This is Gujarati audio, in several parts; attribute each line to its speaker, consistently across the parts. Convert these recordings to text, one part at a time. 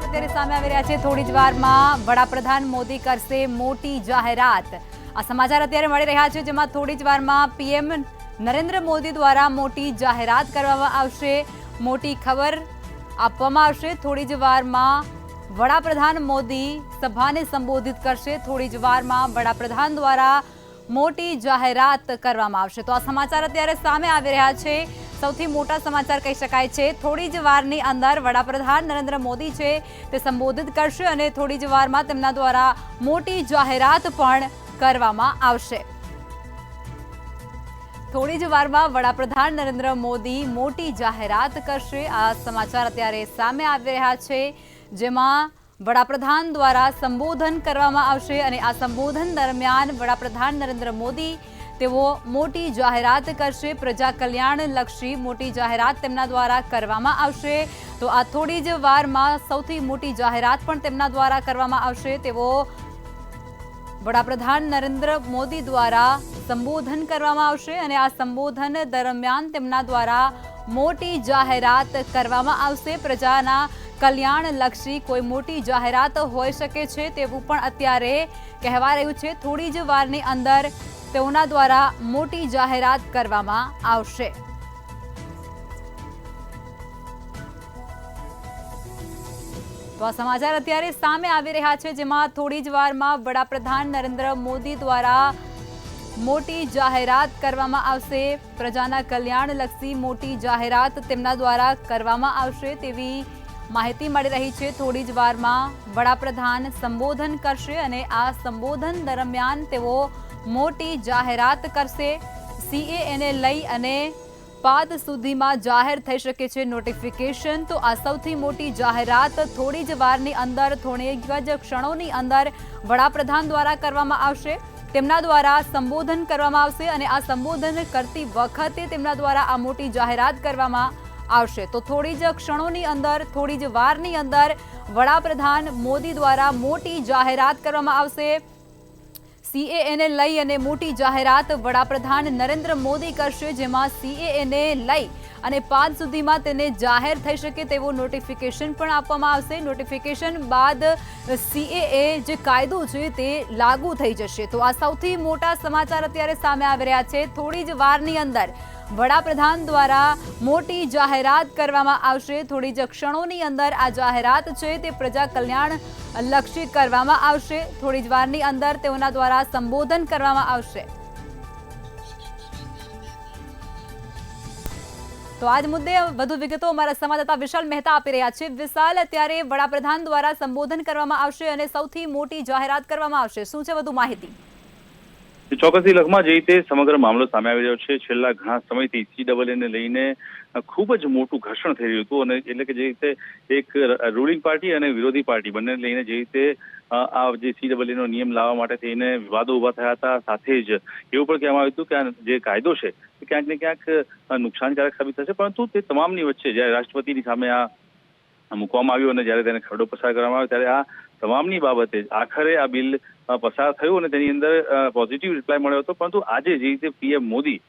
Speaker 1: અત્યારે સામે આવી રહ્યા છે થોડી જ વારમાં વડાપ્રધાન મોદી કરશે મોટી જાહેરાત। આ સમાચાર અત્યારે મળી રહ્યા છે જેમાં થોડી જ વારમાં પીએમ નરેન્દ્ર મોદી દ્વારા મોટી જાહેરાત કરવામાં આવશે, મોટી ખબર આપવામાં આવશે। થોડી જ વારમાં વડાપ્રધાન મોદી સભાને સંબોધિત કરશે। થોડી જ વારમાં વડાપ્રધાન દ્વારા મોટી જાહેરાત કરવામાં આવશે। તો આ સમાચાર અત્યારે સામે આવી રહ્યા છે, સૌથી મોટા સમાચાર કહી શકાય છે। થોડી જ વારની અંદર વડાપ્રધાન નરેન્દ્ર મોદી છે તે સંબોધિત કરશે અને થોડી જ વારમાં તેમના દ્વારા મોટી જાહેરાત પણ કરવામાં આવશે। થોડી જ વારમાં વડાપ્રધાન નરેન્દ્ર મોદી મોટી જાહેરાત કરશે। આ સમાચાર અત્યારે સામે આવી રહ્યા છે જેમાં વડાપ્રધાન દ્વારા સંબોધન કરવામાં આવશે અને આ સંબોધન દરમિયાન વડાપ્રધાન નરેન્દ્ર મોદી તેઓ મોટી જાહેરાત કરશે, પ્રજા કલ્યાણલક્ષી મોટી જાહેરાત તેમના દ્વારા કરવામાં આવશે। તો આ થોડી જ વારમાં સૌથી મોટી જાહેરાત પણ તેમના દ્વારા કરવામાં આવશે। તેઓ વડાપ્રધાન નરેન્દ્ર મોદી દ્વારા સંબોધન કરવામાં આવશે અને આ સંબોધન દરમિયાન તેમના દ્વારા મોટી જાહેરાત કરવામાં આવશે। પ્રજાના કલ્યાણલક્ષી કોઈ મોટી જાહેરાત હોઈ શકે છે તેવું પણ અત્યારે કહેવાય રહ્યું છે। થોડી જ વારની અંદર તેઓના દ્વારા મોટી જાહેરાત કરવામાં આવશે। તો આ સમાચાર અત્યારે સામે આવી રહ્યા છે જેમાં થોડી જ વારમાં વડાપ્રધાન નરેન્દ્ર મોદી દ્વારા મોટી જાહેરાત કરવામાં આવશે। પ્રજાના કલ્યાણલક્ષી મોટી જાહેરાત તેમના દ્વારા કરવામાં આવશે તેવી માહિતી મળી રહી છે। થોડી જ વારમાં વડાપ્રધાન સંબોધન કરશે અને આ સંબોધન દરમિયાન તેઓ મોટી જાહેરાત કરશે। સીએએને લઈ અને 5 સુધીમાં જાહેર થઈ શકે છે નોટિફિકેશન। તો આ સૌથી મોટી જાહેરાત થોડી જ વારની અંદર, થોડી જ ક્ષણોની અંદર વડાપ્રધાન દ્વારા કરવામાં આવશે। તેમના દ્વારા સંબોધન કરવામાં આવશે અને આ સંબોધન કરતી વખતે તેમના દ્વારા આ મોટી જાહેરાત કરવામાં આવશે। તો થોડી જ ક્ષણોની અંદર, થોડી જ વારની અંદર વડાપ્રધાન મોદી દ્વારા મોટી જાહેરાત કરવામાં આવશે। સીએએને લઈ અને મોટી જાહેરાત વડાપ્રધાન નરેન્દ્ર મોદી કરશે જેમાં સીએએને લઈ અને 5 સુધીમાં તેને જાહેર થઈ શકે તેવો નોટિફિકેશન પણ આપવામાં આવશે। નોટિફિકેશન બાદ સીએએ જે કાયદો છે તે લાગુ થઈ જશે। તો આ સૌથી મોટા સમાચાર અત્યારે સામે આવી રહ્યા છે। થોડી જ વારની અંદર વડાપ્રધાન દ્વારા મોટી જાહેરાત કરવામાં આવશે। થોડી જ ક્ષણોની અંદર આ જાહેરાત છે તે પ્રજા કલ્યાણ લક્ષી કરવામાં આવશે। થોડી જ વારની અંદર તેઓના દ્વારા સંબોધન કરવામાં આવશે। તો આજ મુદ્દે વધુ વિગતો અમારા સંવાદદાતા વિશાલ મહેતા આપી રહ્યા છે। વિશાલ, અત્યારે વડાપ્રધાન દ્વારા સંબોધન કરવામાં આવશે અને સૌથી મોટી જાહેરાત કરવામાં આવશે, શું છે વધુ માહિતી?
Speaker 2: ચોક્કસથી લખમાં જે રીતે સમગ્ર મામલો સામે આવી રહ્યો છે, છેલ્લા ઘણા સમયથી CAA લઈને ખૂબ જ મોટું ઘર્ષણ થઈ રહ્યું હતું અને એટલે કે જે રીતે એક રૂલિંગ પાર્ટી અને વિરોધી પાર્ટી બંને લઈને જે રીતે આ જે CAA નો નિયમ લાવવા માટે થઈને વિવાદો ઉભા થયા હતા। સાથે જ એવું પણ કહેવામાં આવ્યું હતું કે આ જે કાયદો છે તે ક્યાંક ને ક્યાંક નુકસાનકારક સાબિત થશે, પરંતુ તે તમામની વચ્ચે જ્યારે રાષ્ટ્રપતિની સામે આ મૂકવામાં આવ્યું અને જ્યારે તેને ખરડો પસાર કરવામાં આવ્યો ત્યારે આ તમામની બાબતે આખરે આ બિલ પસાર થયું અને તેની અંદર પોઝિટિવ રિપ્લાય મળ્યો હતો। પરંતુ આજે જે રીતે પીએમ મોદી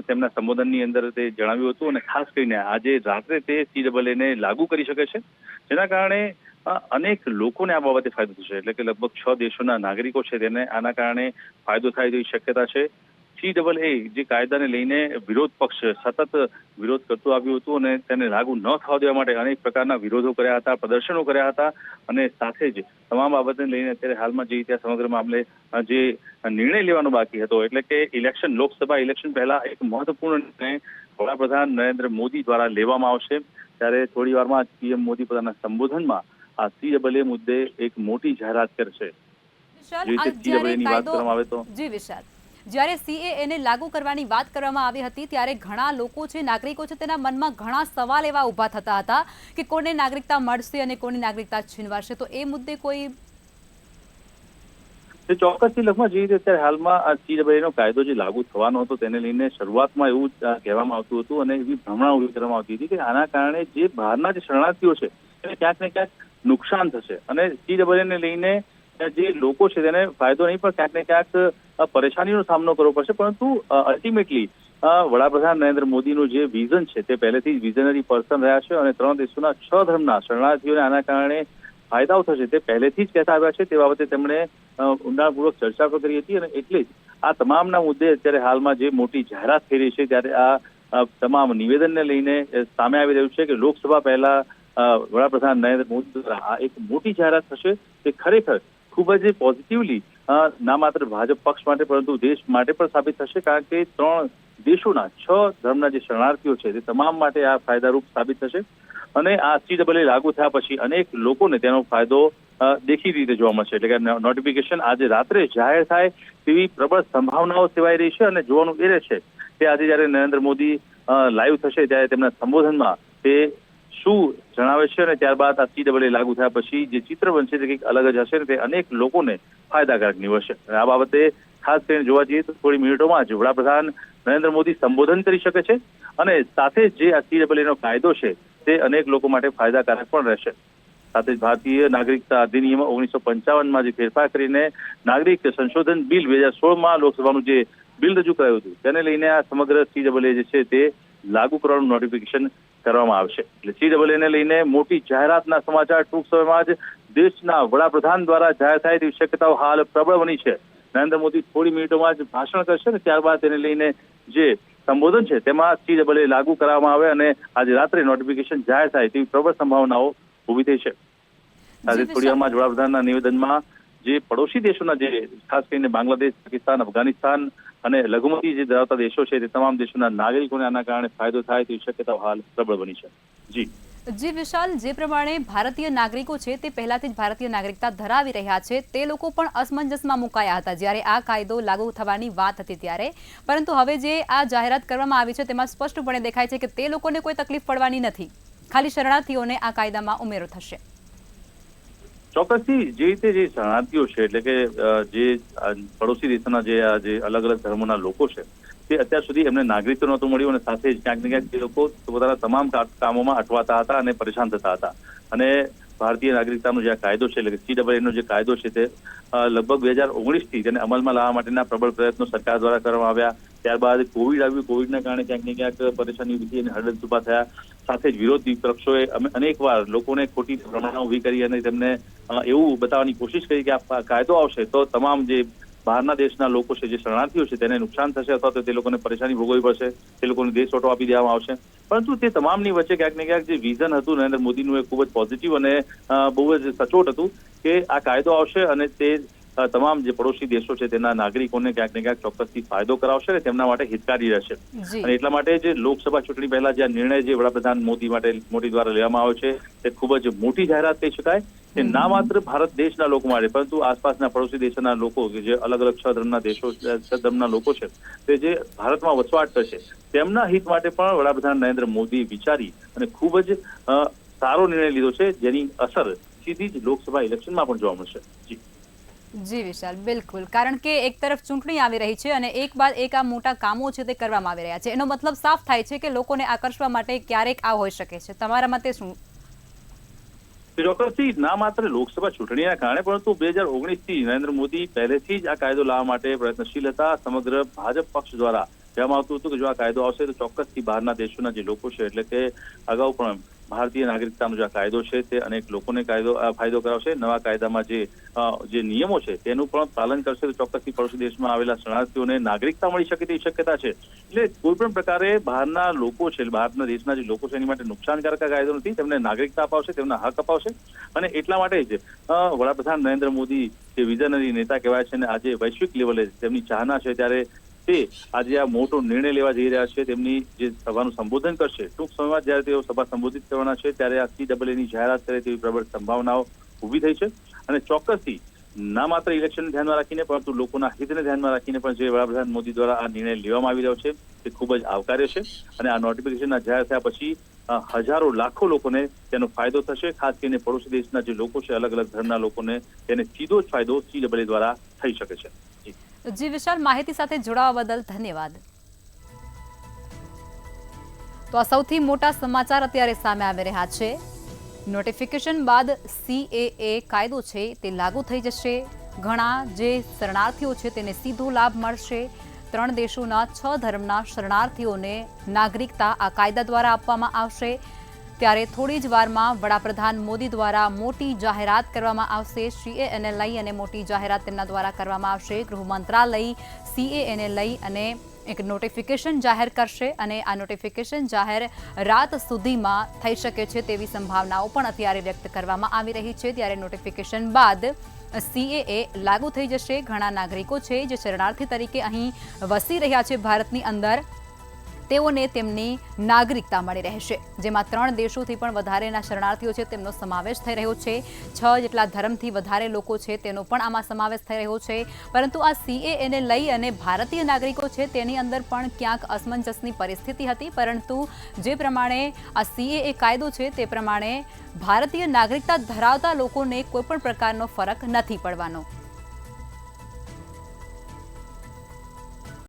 Speaker 2: તેમના સંબોધનની અંદર તે જણાવ્યું હતું અને ખાસ કરીને આજે રાત્રે તે CAA ને લાગુ કરી શકે છે, જેના કારણે અનેક લોકોને આ બાબતે ફાયદો થશે। એટલે કે લગભગ 6 દેશોના નાગરિકો છે તેને આના કારણે ફાયદો થાય તેવી શક્યતા છે। CAA જે કાયદાને લઈને વિરોધ પક્ષ સતત વિરોધ કરતું આવ્યું હતું અને તેને લાગુ ન થવા દેવા માટે અનેક પ્રકારના વિરોધો કર્યા હતા, પ્રદર્શનો કર્યા હતા અને સાથે જ તમામ બાબતને લઈને અત્યારે હાલમાં જે રીતે સમગ્ર મામલે જે નિર્ણય લેવાનો બાકી હતો, એટલે કે ઇલેક્શન, લોકસભા ઇલેક્શન પહેલા એક મહત્વપૂર્ણ નિર્ણય વડાપ્રધાન નરેન્દ્ર મોદી દ્વારા લેવામાં આવશે। ત્યારે થોડી વારમાં પીએમ મોદી પોતાના સંબોધનમાં આ CAA મુદ્દે એક મોટી જાહેરાત કરશે। જે રીતે CAA ની વાત કરવામાં આવે તો
Speaker 1: જી વિશાલ, જ્યારે CAA ને લાગુ કરવાની વાત કરવામાં આવી હતી ત્યારે ઘણા લોકો છે, નાગરિકો છે, તેના મનમાં ઘણા સવાલ એવા ઊભા થતા હતા કે કોને નાગરિકતા મળશે અને કોની નાગરિકતા છીનવાશે। તો એ મુદ્દે કોઈ
Speaker 2: ચોક્કસથી લખમાં જે રીતે અત્યારે હાલમાં આ CAA નો કાયદો જે લાગુ થવાનો હતો તેને લઈને શરૂઆતમાં એવું કહેવામાં આવતું હતું અને એવી ભ્રમણા ઉભી કરવામાં આવતી હતી કે આના કારણે જે બહારના જે શરણાર્થીઓ છે એને ક્યાંક ને ક્યાંક નુકસાન થશે અને CAA ને લઈને જે લોકો છે તેને ફાયદો નહીં પણ ક્યાંક ને ક્યાંક પરેશાનીનો સામનો કરવો પડશે। પરંતુ અલ્ટિમેટલી વડાપ્રધાન નરેન્દ્ર મોદીનું જે વિઝન છે તે પહેલેથી જ વિઝનરી પર્સન રહ્યા છે અને 3 દેશોના 6 ધર્મના શરણાર્થીઓને આના કારણે ફાયદાઓ થશે તે પહેલેથી જ કહેતા આવ્યા છે. તે બાબતે તેમણે ઊંડાણપૂર્વક ચર્ચા પણ કરી હતી અને એટલે જ આ તમામના મુદ્દે અત્યારે હાલમાં જે મોટી જાહેરાત થઈ રહી છે ત્યારે આ તમામ નિવેદનને લઈને સામે આવી રહ્યું છે કે લોકસભા પહેલા વડાપ્રધાન નરેન્દ્ર મોદી દ્વારા આ એક મોટી જાહેરાત થશે તે ખરેખર ખૂબ જ પોઝિટિવલી ના માત્ર ભાજપ પક્ષ માટે પરંતુ દેશ માટે પણ સાબિત થશે, કારણ કે 3 દેશોના 6 ધર્મના જે શરણાર્થીઓ છે તે તમામ માટે આ ફાયદારૂપ સાબિત થશે અને આ CAA લાગુ થયા પછી અનેક લોકોને તેનો ફાયદો દેખીતી રીતે જોવા મળશે. એટલે કે નોટિફિકેશન આજે રાત્રે જાહેર થાય તેવી પ્રબળ સંભાવનાઓ સેવાઈ રહી છે અને જોવાનું એ રહેશે કે આજે જ્યારે નરેન્દ્ર મોદી લાઈવ થશે ત્યારે તેમના સંબોધનમાં તે શું જણાવે છે અને ત્યારબાદ આ CAA લાગુ થયા પછી જે ચિત્ર બનશે તે કંઈક અલગ જ હશે અને તે અનેક લોકોને ફાયદાકારક નીવડશે. અને આ બાબતે ખાસ કરીને જોવા જઈએ તો થોડી મિનિટોમાં જ વડાપ્રધાન નરેન્દ્ર મોદી સંબોધન કરી શકે છે અને સાથે જ જે આ CAA નો કાયદો છે તે અનેક લોકો માટે ફાયદાકારક પણ રહેશે. સાથે જ ભારતીય નાગરિકતા અધિનિયમ 1955માં જે ફેરફાર કરીને નાગરિક સંશોધન બિલ 2016માં લોકસભાનું જે બિલ રજૂ કરાયું હતું તેને લઈને આ સમગ્ર CAA જે છે તે લાગુ કરવાનું નોટિફિકેશન કરવામાં આવશે. એટલે CAA ને લઈને મોટી જાહેરાતના સમાચાર ટૂંક સમયમાં જ દેશના વડાપ્રધાન દ્વારા જાહેર થાય તેવી શક્યતાઓ હાલ પ્રબળ બની છે. નરેન્દ્ર મોદી થોડી મિનિટોમાં જ ભાષણ કરશે અને ત્યારબાદ તેને લઈને જે સંબોધન છે તેમાં CAA લાગુ કરવામાં આવે અને આજે રાત્રે નોટિફિકેશન જાહેર થાય તેવી પ્રબળ સંભાવનાઓ ઊભી થઈ છે. આજે થોડી વારમાં જ વડાપ્રધાનના નિવેદનમાં જે પડોશી દેશોના જે ખાસ કરીને બાંગ્લાદેશ, પાકિસ્તાન, અફઘાનિસ્તાન અને લઘુમતી જે ધરાવતા દેશો છે તે તમામ દેશોના નાગરિકોને આના કારણે ફાયદો થાય તેવી શક્યતાઓ હાલ પ્રબળ બની છે.
Speaker 1: જી વિશાલ, જે પ્રમાણે ભારતીય નાગરિકો છે તે પહેલાથી જ ભારતીય નાગરિકતા ધરાવી રહ્યા છે તે લોકો પણ અસમંજસમાં મુકાયા હતા જ્યારે આ કાયદો લાગુ થવાની વાત હતી ત્યારે, પરંતુ હવે જે આ જાહેરાત કરવામાં આવી છે તેમાં સ્પષ્ટપણે દેખાય છે કે તે લોકોને કોઈ તકલીફ પડવાની નથી, ખાલી શરણાર્થીઓને આ કાયદામાં ઉમેરો થશે.
Speaker 2: ચોક્કસથી જે રીતે જે શરણાર્થીઓ છે એટલે કે જે પડોશી દેશોના જે અલગ અલગ ધર્મોના લોકો છે તે અત્યાર સુધી એમને નાગરિકત્વ નહોતું મળ્યું અને સાથે જ ક્યાંક ને ક્યાંક તે લોકો પોતાના તમામ કામોમાં અટવાતા હતા અને પરેશાન થતા હતા. અને ભારતીય નાગરિકતાનો જે કાયદો છે એટલે કે CAA નો જે કાયદો છે તે લગભગ 2019થી તેને અમલમાં લાવવા માટેના પ્રબળ પ્રયત્નો સરકાર દ્વારા કરવામાં આવ્યા. ત્યારબાદ કોવિડ આવ્યું, કોવિડના કારણે ક્યાંક ને ક્યાંક પરેશાની ઊભી થઈ અને હળદ ઊભા થયા. સાથે જ વિરોધી પક્ષોએ અનેકવાર લોકોને ખોટી ભ્રમણા ઊભી કરી અને તેમને એવું બતાવવાની કોશિશ કરી કે આ કાયદો આવશે તો તમામ જે બહારના દેશના લોકો છે જે શરણાર્થીઓ છે તેને નુકસાન થશે અથવા તો તે લોકોને પરેશાની ભોગવવી પડશે, તે લોકોને દેશ છોડો આપી દેવામાં આવશે. પરંતુ તે તમામની વચ્ચે ક્યાંક ને ક્યાંક જે વિઝન હતું નરેન્દ્ર મોદીનું એ ખૂબ જ પોઝિટિવ અને બહુ જ સચોટ હતું કે આ કાયદો આવશે અને તે તમામ જે પડોશી દેશો છે તેના નાગરિકોને ક્યાંક ને ક્યાંક ચોક્કસથી ફાયદો કરાવશે અને તેમના માટે હિતકારી રહેશે. અને એટલા માટે જ લોકસભા ચૂંટણી પહેલા જે નિર્ણય જે વડાપ્રધાન મોદી દ્વારા લેવામાં આવ્યો છે તે ખૂબ જ મોટી જાહેરાત કહી શકાય. તે ના માત્ર ભારત દેશના લોકો માટે પરંતુ આસપાસના પડોશી દેશોના લોકો કે જે અલગ અલગ 6 ધર્મના દેશો 6 ધર્મના લોકો છે તે જે ભારતમાં વસવાટ કરશે તેમના હિત માટે પણ વડાપ્રધાન નરેન્દ્ર મોદી વિચારી અને ખૂબ જ સારો નિર્ણય લીધો છે જેની અસર સીધી જ લોકસભા ઇલેક્શનમાં પણ જોવા મળશે.
Speaker 1: જી વિશાલ, બિલકુલ, કારણ કે એક તરફ ચૂંટણી આવી રહી છે અને એક બાદ એક આ મોટા કામો છે તે કરવામાં આવી રહ્યા છે. એનો મતલબ સાફ થાય છે કે લોકોને આકર્ષવા માટે ક્યારેક આ હોઈ શકે છે. તમારા મતે શું?
Speaker 2: ચોક્કસથી ના માત્ર લોકસભા ચૂંટણીના કારણે પરંતુ 2019થી નરેન્દ્ર મોદી પહેલેથી જ આ કાયદો લાવવા માટે પ્રયત્નશીલ હતા. સમગ્ર ભાજપ પક્ષ દ્વારા કહેવામાં આવતું હતું કે જો આ કાયદો આવશે તો ચોક્કસથી બહારના દેશોના જે લોકો છે એટલે કે અગાઉ પણ ભારતીય નાગરિકતાનો જે કાયદો છે તે અનેક લોકોને ફાયદો કરાવશે. નવા કાયદામાં જે નિયમો છે તેનું પણ પાલન કરશે તો ચોક્કસથી પડોશી દેશમાં આવેલા શરણાર્થીઓને નાગરિકતા મળી શકે તેવી શક્યતા છે. એટલે કોઈ પણ પ્રકારે બહારના લોકો છે, બહારના દેશના જે લોકો છે એની માટે નુકસાનકારક કાયદો નથી, તેમને નાગરિકતા અપાવશે, તેમના હક અપાવશે. અને એટલા માટે જ વડાપ્રધાન નરેન્દ્ર મોદી જે વિઝનરી નેતા કહેવાય છે અને આજે વૈશ્વિક લેવલે તેમની ચાહના છે ત્યારે તે આજે આ મોટો નિર્ણય લેવા જઈ રહ્યા છે. તેમની જે સભાનું સંબોધન કરશે ટૂંક સમયમાં જ્યારે તેઓ સભા સંબોધિત કરવાના છે ત્યારે આ CAA ની જાહેરાત કરે તેવી પ્રબળ સંભાવનાઓ ઊભી થઈ છે. અને ચોક્કસથી ના માત્ર ઇલેક્શનને ધ્યાનમાં રાખીને પરંતુ લોકોના હિતને ધ્યાનમાં રાખીને પણ જે વડાપ્રધાન મોદી દ્વારા આ નિર્ણય લેવામાં આવી રહ્યો છે તે ખૂબ જ આવકાર્ય છે. અને આ નોટિફિકેશનના જાહેર થયા પછી હજારો લાખો લોકોને તેનો ફાયદો થશે. ખાસ કરીને પડોશી દેશના જે લોકો છે, અલગ અલગ ધર્મના લોકોને તેને સીધો જ ફાયદો CAA દ્વારા થઈ શકે છે.
Speaker 1: જી વિશાલ, માહિતી સાથે જોડાવા બદલ ધન્યવાદ. તો આ સૌથી મોટા સમાચાર અત્યારે સામે આવી રહ્યા છે. નોટિફિકેશન બાદ CAA કાયદો છે તે લાગુ થઈ જશે. ઘણા જે શરણાર્થીઓ છે તેને સીધો લાભ મળશે. 3 દેશોના 6 ધર્મના શરણાર્થીઓને નાગરિકતા આ કાયદા દ્વારા આપવામાં આવશે। ત્યારે થોડી જ વારમાં વડાપ્રધાન મોદી દ્વારા મોટી જાહેરાત કરવામાં આવશે। સીએએને લઈ અને મોટી જાહેરાત તેમના દ્વારા કરવામાં આવશે। ગૃહ મંત્રાલય સીએએને લઈ અને એક નોટિફિકેશન જાહેર કરશે અને આ નોટિફિકેશન જાહેર રાત સુધીમાં થઈ શકે છે તેવી સંભાવનાઓ પણ અત્યારે વ્યક્ત કરવામાં આવી રહી છે। ત્યારે નોટિફિકેશન બાદ સીએએ લાગુ થઈ જશે। ઘણા નાગરિકો છે જે શરણાર્થી તરીકે અહીં વસી રહ્યા છે ભારતની અંદર, તેઓને તેમની નાગરિકતા મળી રહેશે, જેમાં 3 દેશોથી પણ વધારેના શરણાર્થીઓ છે તેમનો સમાવેશ થઈ રહ્યો છે। 6 જેટલા ધર્મથી વધારે લોકો છે તેનો પણ આમાં સમાવેશ થઈ રહ્યો છે। પરંતુ આ સીએએને લઈ અને ભારતીય નાગરિકો છે તેની અંદર પણ ક્યાંક અસમંજસની પરિસ્થિતિ હતી, પરંતુ જે પ્રમાણે આ સીએએ કાયદો છે તે પ્રમાણે ભારતીય નાગરિકતા ધરાવતા લોકોને કોઈ પણ પ્રકારનો ફરક નથી પડવાનો।